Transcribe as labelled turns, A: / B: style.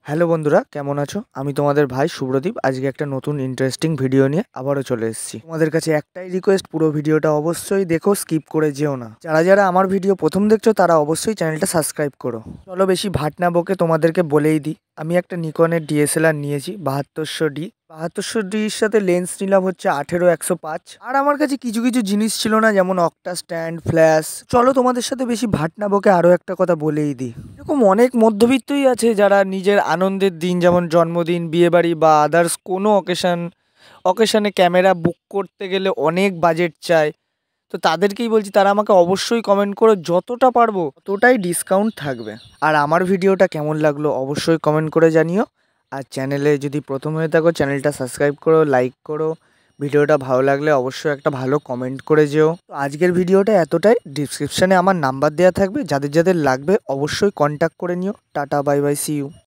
A: Hello বন্ধুরা, কেমন আছো? আমি তোমাদের ভাই শুভ্রদীপ। আজকে একটা নতুন ইন্টারেস্টিং ভিডিও নিয়ে আবারও চলে এসেছি। তোমাদের কাছে একটাই রিকোয়েস্ট, পুরো ভিডিওটা অবশ্যই দেখো, স্কিপ করে যেও না। যারা যারা আমার ভিডিও প্রথম দেখছো তারা অবশ্যই চ্যানেলটা সাবস্ক্রাইব করো। চলো বেশি ভাট না বকে তোমাদেরকে বলেই দিই, আমি একটা নিকনের ডিএসএলআর নিয়েছি 7200D। 7200Dর সাথে লেন্স নিলাম হচ্ছে 18-105। আর আমার কাছে কিছু কিছু জিনিস ছিল না, যেমন অক্টা স্ট্যান্ড, ফ্ল্যাশ। চলো তোমাদের সাথে বেশি ভাট না বকে আরও একটা কথা বলেই দিই। এরকম অনেক মধ্যবিত্তই আছে যারা নিজের আনন্দের দিন, যেমন জন্মদিন, বিয়েবাড়ি বা আদার্স কোনো অকেশানে ক্যামেরা বুক করতে গেলে অনেক বাজেট চায়। তো তাদেরকেই বলছি, তারা আমাকে অবশ্যই কমেন্ট করো, যতটা পারবো ততটাই ডিসকাউন্ট থাকবে। আর আমার ভিডিওটা কেমন লাগলো অবশ্যই কমেন্ট করে জানিও। আর চ্যানেলে যদি প্রথম হয়ে থাকো, চ্যানেলটা সাবস্ক্রাইব করো, লাইক করো। ভিডিওটা ভালো লাগলে অবশ্যই একটা ভালো কমেন্ট করে যেও। তো আজকের ভিডিওটা এতটাই। ডিসক্রিপশানে আমার নাম্বার দেওয়া থাকবে, যাদের যাদের লাগবে অবশ্যই কন্ট্যাক্ট করে নিও। Tata, bye bye, see you.